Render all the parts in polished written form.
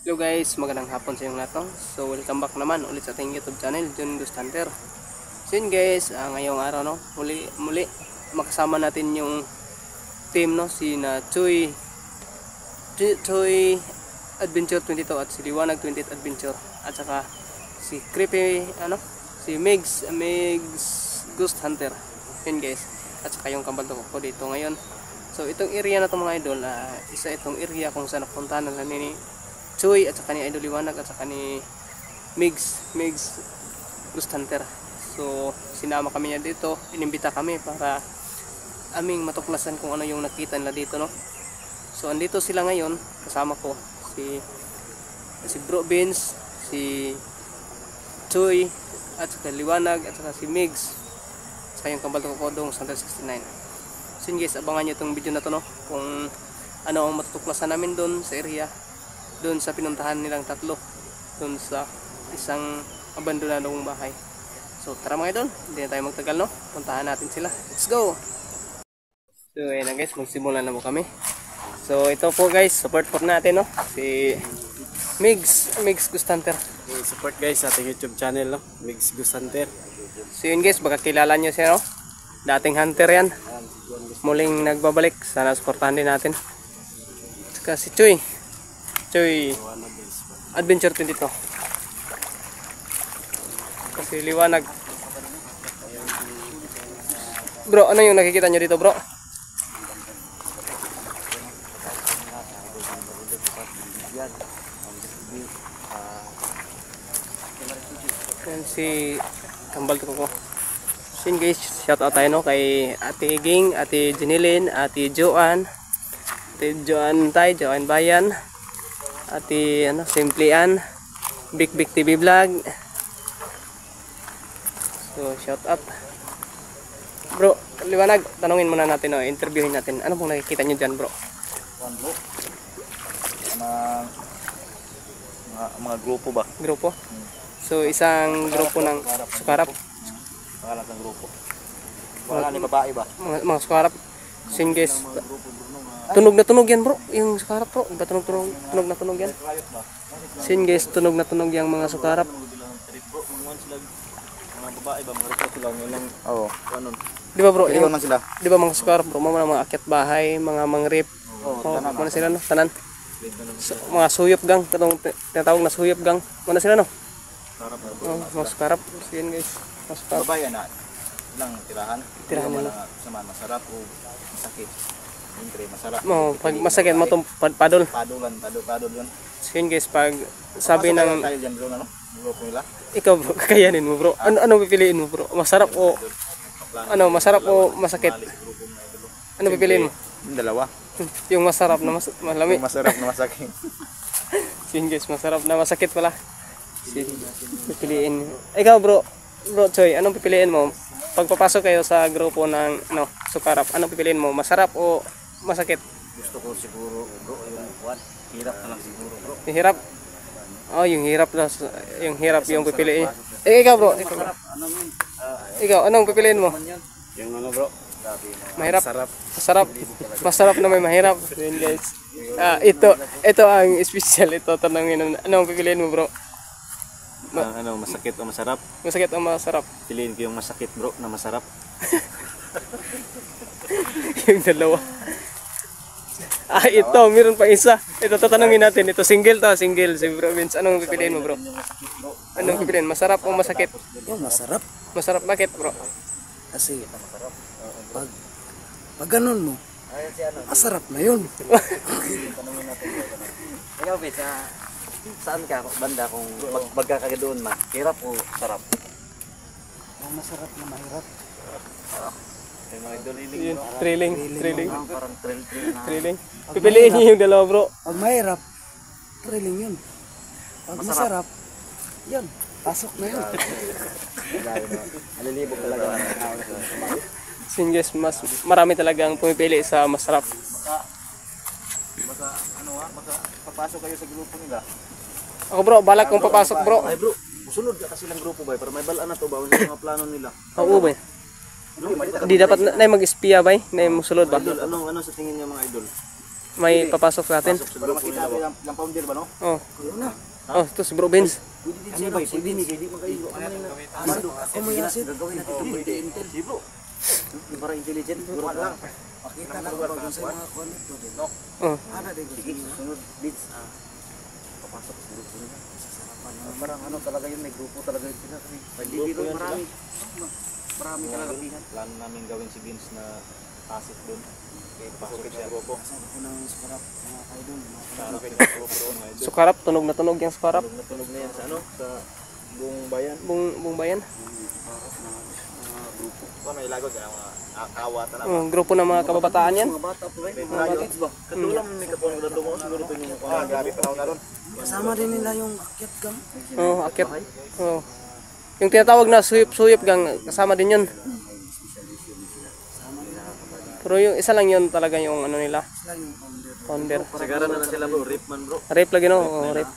Hello guys, magandang hapon sa inyong lahat. So welcome back naman ulit sa ating YouTube channel, John Ghost Hunter. So yun guys, ngayong araw muli makasama natin yung team si na Choy Adventure 22 at si Liwanag 28 Adventure at saka si Creepy si Megs Ghost Hunter. Yun guys, at saka yung kambal ko dito ngayon. So itong area na to mga idol, isa itong area kung saan napuntahan na ni Choy at saka ni Idol Liwanag at saka ni Megs Ghost Hunter. So sinama kami niya dito, inimbita kami para aming matuklasan kung ano yung nakita nila dito, no. So andito sila ngayon, kasama ko si Bro Vince, si Choy at saka Liwanag at saka si Megs at saka yung kambal ko dong 169. So yun guys, abangan nyo itong video na to, no, kung ano ang matutuklasan namin doon sa area, doon sa pinuntahan nilang tatlo, doon sa isang abandonadong bahay. So tara mga idol, hindi na tayo magtagal, no, puntahan natin sila. Let's go! So ayun na guys, magsimulan na po kami. So ito po guys, support po natin, no, si Megs Ghost Hunter. Support guys sa ating YouTube channel, no, Megs Ghost Hunter. So yun guys, baka kilala nyo siya, no, dating hunter yan, muling nagbabalik. Sana supportahan din natin. Saka si Choy Adventure 22 kasi Liwanag. Bro, ano yung nakikita nyo dito, bro? Yan si kambal ko. So guys, shout out tayo, no, kay Ate Ging, Ate Janilin, Ate Joanne Tay, Joanne Bayan, Ate Simplian, Big TV Vlog. So shout out. Bro, Liwanag, tanungin muna natin, no, interviewin natin. Ano pong nakikita nyo dyan, bro? Mga grupo ba? Grupo? So isang grupo ng sukarap. Pangalan ng grupo. Wala ni babae ba? Mga sukarap. So yun guys, tunog na tunog yan, bro. Yung sukarap, bro. Ba tunog na tunog yan. So yun guys, tunog na tunog yung mga sukarap. Mga babae ba? Mga grupo lang yun lang. Oo. Ano? Di ba, bro? Iwan man sila. Di ba mga sukarap, bro? Mga akyat bahay, mga mangrip. Mana sila, no? Tanan. So, mga suyop gang. Tinatawag na suyop gang. Mana sila, no? Mga sukarap. So yun guys. Mga sukarap. Babae na. Ilang tirahan? Tirahan nila. Masarap o masakit? Siyempre, masarap. Pag masakit mo itong padol. Padol yun. So yun guys, pag sabi ng... Tayo dyan bro, ano? Grupo nila. Ikaw bro, kakayanin mo bro. Ano pipiliin mo bro? Masarap o... masarap o masakit? Ano pipiliin mo? Yung dalawa. Yung masarap na malami. Yung masarap na masakit. So yun guys, masarap na masakit pala. Pipiliin. Ikaw bro Choy, anong pipiliin mo? Pagpapasok kayo sa grupo ng sukarap, anong pipiliin mo? Masarap o masakit? Gusto ko siguro bro, yung hirap na lang siguro bro. Yung hirap? Oh, yung hirap yung pipiliin. Ikaw bro, ikaw, anong pipiliin mo? Yung ano bro? Mahirap? Masarap. Masarap na may mahirap. Yun guys. Ito ang special. Ito tanongin, anong pipiliin mo bro? Masakit o masarap? Masakit o masarap? Piliin ko yung masakit bro, na masarap. Yung dalawa. Ito, meron pa isa. Ito tatanungin natin. Ito single si Bro Vince. Anong pipiliin mo bro? Anong pipiliin? Masarap o masakit? Yung masarap. Masarap, bakit bro? Kasi pag ganun mo, masarap na yun. Ikaw Vince, saan ka banda kung bagka ka doon man? Hirap o sarap? Yung masarap na mahirap. Yung mga idol Yun, thrilling. parang Thrilling. Pipiliin niyo yung dalawa bro. Pag mahirap, thrilling yun. Pag masarap, yun, pasok na yun. Alilibog talaga. Sin guys, marami talagang pumipili sa masarap. Baka papasok kayo sa grupo nila. Ako bro, balak kong papasok bro. Ay bro, musunod ka kasi lang grupo ba? Pero may balaan na to ba? Ano yung mga plano nila? Oo ba? Hindi dapat na mag-espiya ba? Na musulod ba? Idol, ano sa tingin niyo mga idol? may papasok sa atin. Para makita natin yung founder ba, no? Oh. Oh, ito si Bro Vince. Ano ba, pwede ni, pwede mo kayo. Ako may asset. Gagawin natin ito, pwede intel. Bro. Yung para intelligent, bro lang. Makita na ko ba sa mga connect to. Oh. Ana din ko. Sige, sunod, Vince. Papasok sa grupo nila. Parang ano talaga yun, may grupo talaga yun sila. May bibiro, marami. Marami talaga pihan. Plan namin gawin si Vince na pasok doon. Okay, pasok siya grupo. Sa ako nang sukarap mga idol. Para kay grupo doon mga idol. Sukarap, tunog na tunog yung sukarap. Natunog na yan sa ano? Sa buong bayan. Buong bayan. Paano ilagod ka ng mga kawata na. Oh, grupo ng mga kababataan yan. Mga bata po kayo. Mga kids ba? Katulang may kapon na doon mo siguro ito yung grabe pa na ron. Kasama din nila yung akyat gam. Oh, akyat. Oh. Yung tinatawag na suyip-suyip gang kasama din yun. Pero yung isa lang yun talaga yung ano nila. Sila yung founder. Founder. Sigara na sila bro, rip man bro. Rape lagi no? Oh, rape.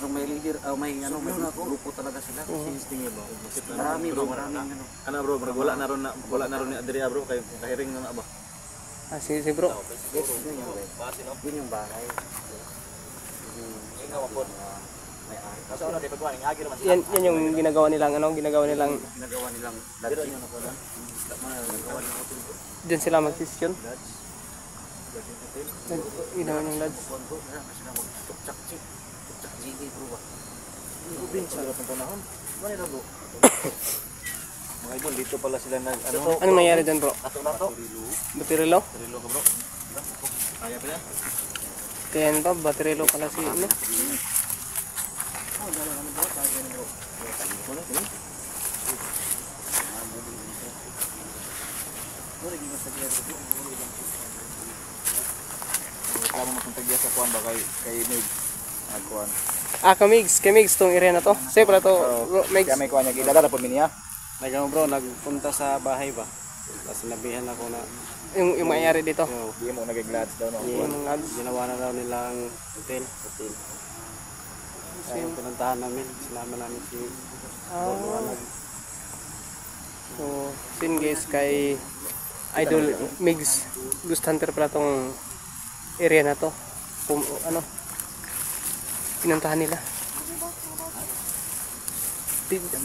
Pero may leader, may ano, may grupo talaga sila. Tingin ba? Marami bro, maraming ano. Ano bro, wala na ron ni Adria bro kay kahiring na ba? Ah, si bro. Yes, yun yung bahay. Yun yung bahay. May ari. Kasi ano di pagkuhan, agi naman Yan yung ginagawa nilang Ginagawa nilang lodge. Pero yun ako lang. Ginagawa nilang hotel. diyan sila mag-session. Ginawa yung lodge. Kondo, kasi na mag-tukchak chik. Tukchak GD bro ba? Vince sa gatong panahon. Ano na bro? Mga idol, dito pala sila nag ano? Anong nangyari dyan bro? Ato na to. Batirilo? Trilo ka bro. Kaya pa yan? Kaya yan ba? Batirilo pala si ano? Kamo makuntagya sa kuan ba kay Mig. Kuan. Ah, kamigs tong area na to. Safe pala to, bro, Migs. Kaya may kuan niya gidala po niya. Nagano bro, nagpunta sa bahay ba? Tapos sinabihan ako na Yung mayayari dito. Di mo nagiglads daw no. Yung lodge. ginawa na daw nilang hotel. Kaya pinuntahan namin, sinama namin si Ah. So, sin guys kay Idol Migs Ghost Hunter pala tong area na to. Ano? Pinuntahan nila.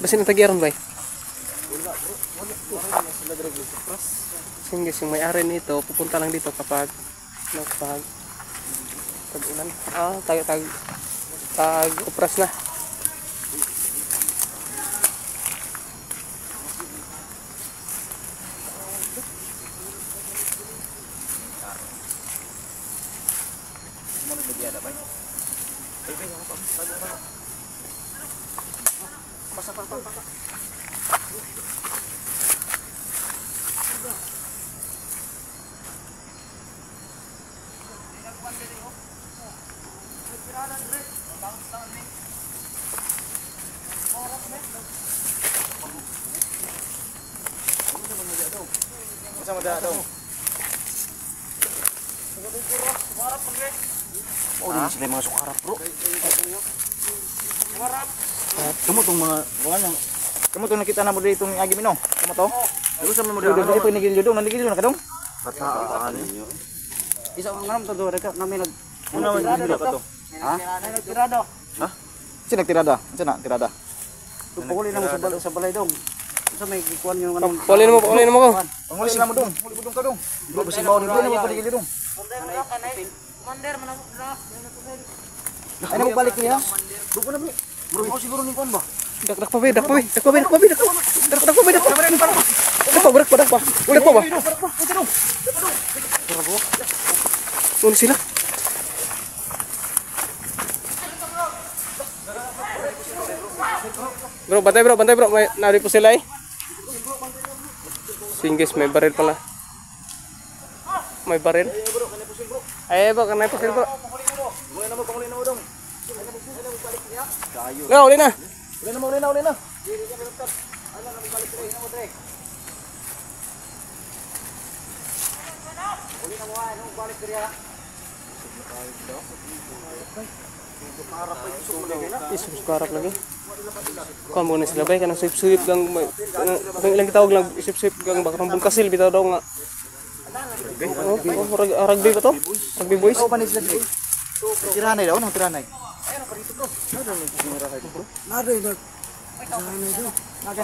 Basin ang tagyaran ba? Sin guys, yung may-ari nito pupunta lang dito kapag tag-ulan. Ah, tag-upras na. Sama da daw. Oh, din sila yung mga sukarap bro. Kamu tong mga Kamu to nakita na mo dito ng agi mino. Kamu to? Dito sa mga Dito dito nigil judong, nagigil na kadong. kataan niyo. Isa ang ngaram to do reka kami nag Una man dito ka to. ha? Tirado. Ha? Sino nagtirada? Sino na tirada? Pagpuli na mo sa balay dong. Sa may gikuan yung anong Paulin mo ko. Ang huli na mo dong. Huli mo dong ka dong. Bro, basi mao dito na mo paligid dong. Ano mo balik niya? Dugo na mo. Bro, ikaw siguro ni kuan ba? Dak pa. Nun sila. Bro, bantay bro. May nari po sila eh. Singgis, may baril pala. May baril. Ay, bro, kanay po sila bro. Panguli na mo dong. Na, uli na. Uli na. Isus karap lagi. Kuan mo na sila bay kanang suyip gang kung ilang gitawag lang suyip gang baka rumbong kasil bitaw daw nga. Rugby ba to? Rugby boys? Oo, panis lang. Tiranay daw, no? Tiranay. Naroy na.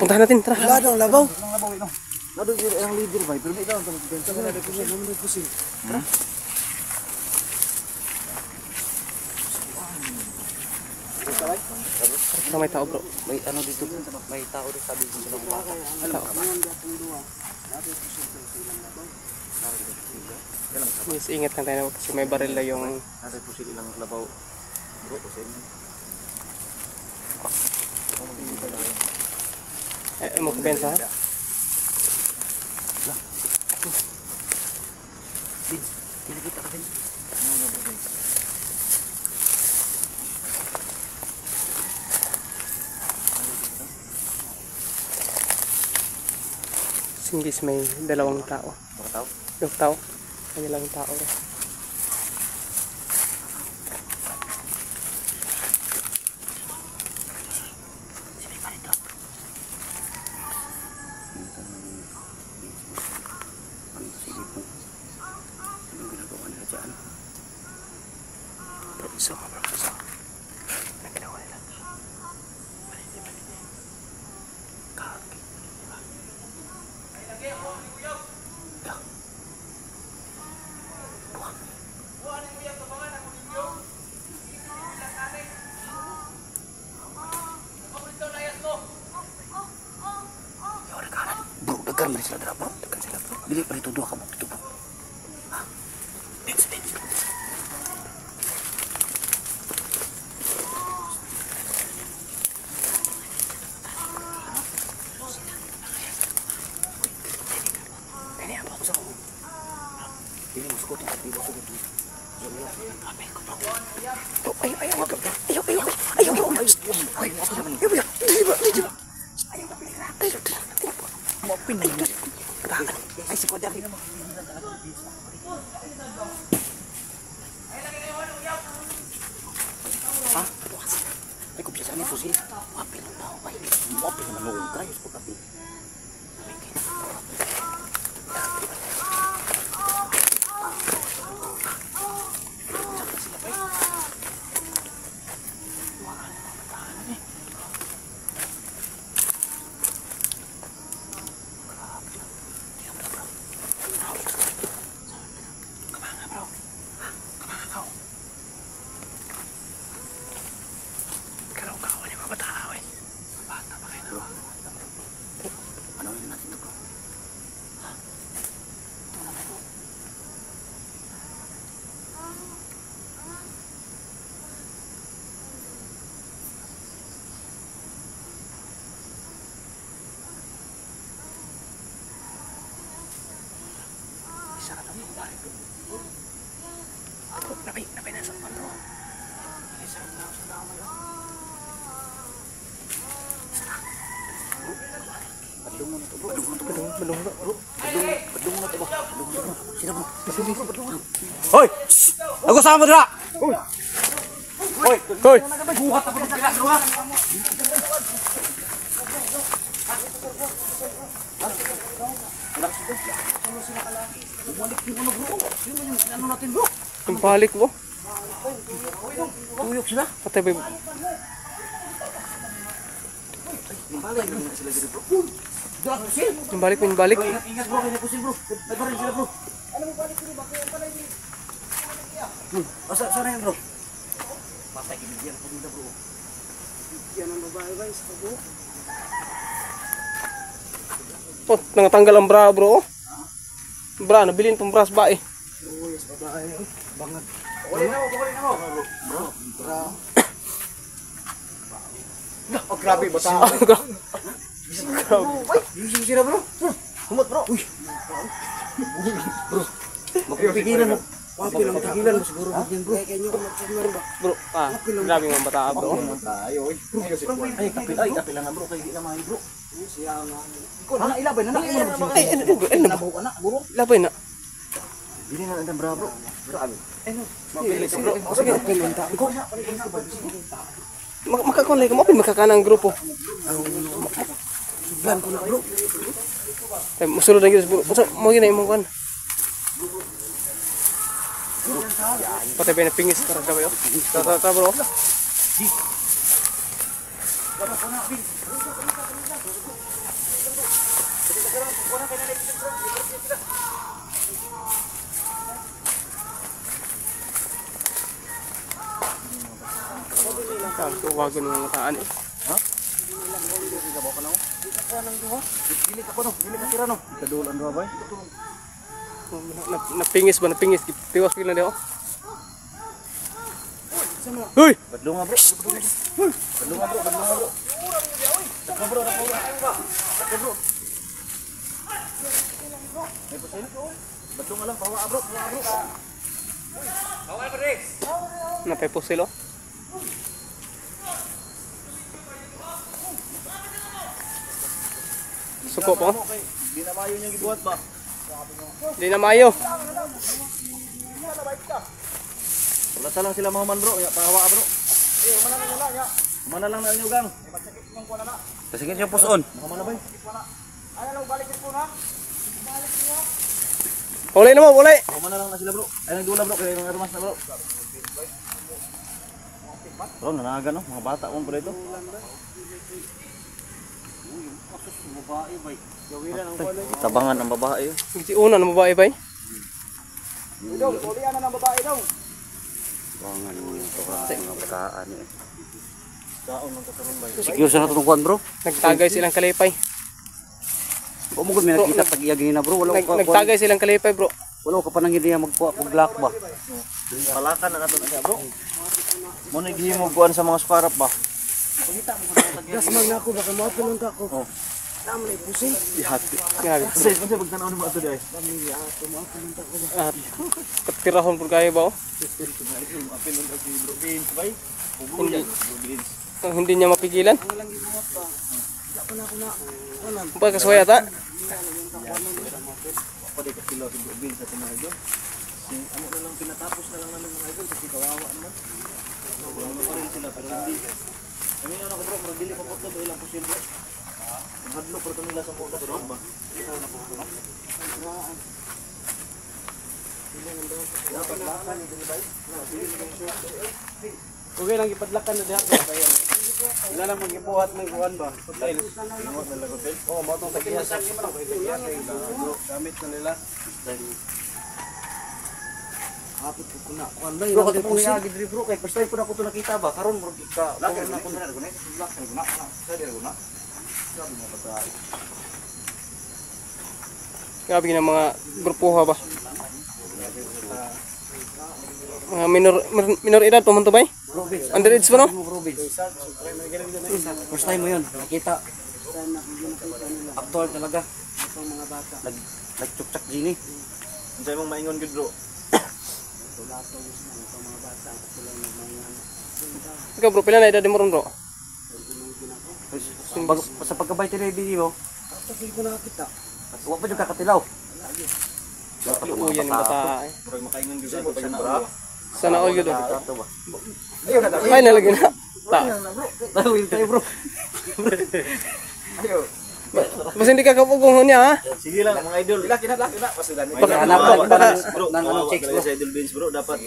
Puntahan natin, tara. Wala daw labaw. Nado yung leader ba? Pero may daw ang benta mo na Pusil. Tara, may tao bro. May ano dito, may tao dito sabi ko sila baka. Yes, ingat lang tayo kasi may baril na yung Nado po sila ilang labaw. Bro, kasi mo kubenta ha? Kinikita ka din. Singgis may dalawang tao. Mga tao? Yung tao. May dalawang tao. So, bro. Anong ginawa nila? Bro, degan na sila dra, bro. Degan sila, bro. Dili pa dito dua ka mo dito, bro. Ha? Dance. Ini apa? Ini musuh tu, ini musuh tu. Ay, kung bisa ni fusil. Wapil ang tao. Ay, wapil naman noong kayo. Pagkapil. Ano yun natin ito, bro? Isa ka na mo, pare, bro. Napay nasa bro. Isa ka na sa tao ngayon. Badung mo na to, bro. Badung bro. Badung mo na to, bro. Badung mo na to, bro. Sino, bro? Sino, badung mo na. Hoy! Ako sama dira. Hoy! Buhat ako ng pila, bro, ha? Bumalik yung ano, bro. Sino yung ano natin, bro? Yung balik bro. Tuyok sila. Patay ba? Balik na sila dito, bro. Dala ko sila. Yung balik. Ingat, bro. Ingat po sila, bro. Nagbarin sila, bro. Saan na yan, bro? Patay, ibigyan ko dito, bro. Yan ang babae guys. Oh, nangatanggal ang bra bro. Bra, nabilin pang bras ba eh. Oo, yes, babae. Bangag. Kukulin na mo. Bro. Oh, grabe, bata. Grabe. Gising sila, bro. Humot, bro. Uy. Bro. Magpipigilan mo. Wapil ang tigilan mo siguro bigyan bro. Kaya nyo kung magsimar ba? Bro, grabe mga bata bro. Tayo, oy. Ay, kapil lang, bro. Kaya di naman, bro. Siya nga. Ikaw, na ilabay na. Nabaho ka na, bro. Labay na. Hindi na natin, bro. Grabe. Sige, pilon ta. Makakonlay ka mo, makakana ang grupo. Plan ko na bro. Musulod na yun bro. Mo gina imong kan. Patay ba na pingis karag daw yo. Ta bro. Kan tuwagan ng mataan eh. Dili ka tira no. Kadulan do bay. Napingis ba napingis tiwas pila daw. Hoy! Badlong nga bro. Badlong nga bro. Takbo bro. May pusin. Badlong nga lang pawa bro. Napay pusil oh. Suko po. Di na mayo niyang gibuhat ba? Di na mayo. Wala sa lang sila mga man bro, ya pahawa bro. Mana lang na inyo gang. Kasigit yung puson. Mana bay? Uli na mo, uli. Mana lang na sila bro. Ay nagdula bro, kaya mga rumas na bro. Bro, nanaga no, mga bata mo pala ito. Tabangan ng babae. Si una na babae ba? Tabangan mo yung mga bataan eh. Secure sa natutukuan bro. Nagtagay silang kalipay. Kung mo may nakita pag iyagin na bro, Nagtagay silang kalipay bro. wala ka pa nang hindi magkuha pag lock ba. Palakan na nato na bro. Mo naghihimuguan sa mga sparap ba. Gas mag na ako, baka mapulong ka ako. Tama na pusing. Ihati. Grabe. Kasi pag tanaw mo ato dai. Katirahon po kayo ba oh? Hindi niya mapigilan. Ba kaswaya ta? Pwede ka sila sa bin sa mga idol. Ano na lang pinatapos na lang namin mga idol kasi kawawa naman. Ano pa rin sila pero hindi. Kami na ako bro, magdili pa po ito ilang posible. Hadlo pa ito nila sa putas ba? Okay lang ipadlakan na diha kaya. Wala lang magibuhat ng kuan ba? Hotel. Oh, mo tong tagihan sa gamit na nila. Hapit ko kuna. Kuan ba Bro, katong ni agi diri bro kay first time ko na ko to nakita ba karon bro ka. Lakad na ko na ko na. Lakad ko na. Sa diri ko na. Sabi mo ba Grabe ng mga grupuha ba? Mga minor edad pa man to ba? Underage pa no? First time mo yun, nakita. Actual talaga. Nagtsuktsak gini. Ang sa'yo mong maingon gud bro. Ikaw bro, pila na edad mo ron bro? Sa pagkabay television mo, Hindi ko nakita. huwag pa yung kakatilaw. Luuyan yung bata eh. Bro, makaingon gud ako sa bro. Sana all good oh. Tato ba? Ay nalagyan na. Ta. Tawin tayo bro. Ayo. Basta hindi ka kapugong niya ha? Sige lang mga idol. Laki na. Pasudan. Baka Nang anong checks bro. Sa idol beans bro, dapat.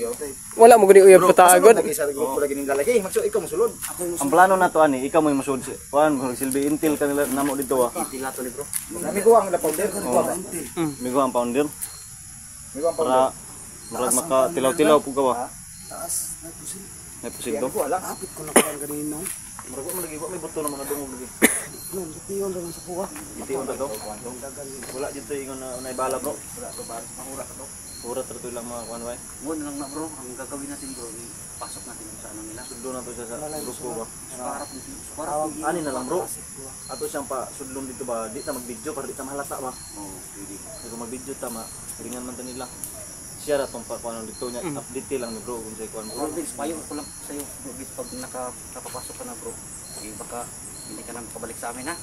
wala mo gani uyab pataagod. Isa grupo lagi ning galay. Magso ikaw mosulod. Ang plano na to ani, ikaw mo mosulod. Kuan silbi intel kanila namo dito ah. Intel nato ni bro. Migo ang la powder. Migo ang powder. Migo ang powder. Para maka tilaw-tilaw pug ka ba. Taas, napusin. May pusinto. Hapit ko na kuan kanina. Murag mo lagi may buto naman dungog lagi. Nung tiyon lang sa kuha. Itiyon to. Wala dito ingon na unay bala bro. Wala to bar. Mahura to. Pura to lang mga kuan way. Ngon lang na bro, ang gagawin natin bro, pasok natin sa ano nila. Sundo na to siya sa grupo ba. Para Ani na lang bro. Ato siyang pa sudlom dito ba. Di ta mag-video para di ta mahalata ba. Oo, pwede. Kung mag-video ta ma ringan man ta nila. Siya ra tong pa kuan dito niya update lang ni bro kung say kuan bro. payo ko lang sa iyo, pag nakapapasok ka na bro. Baka hindi ka nang pabalik sa amin ha.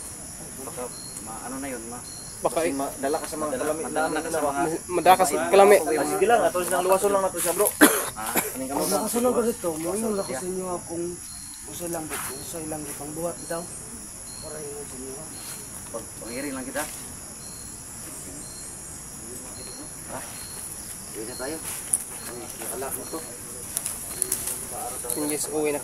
Baka ano na yun, Baka Dala ka sa mga kalami. madala ka sa mga madakas kalami. Sige lang, ato nang luwason lang nato siya bro. Aning kamo Ang nakasunod ko dito, moingon ako sa inyo kung usay lang pang buhat bitaw. Para yun sa inyo. Pangirin lang kita. Dito tayo. Wala mo to. Yun guys, uwi na kami.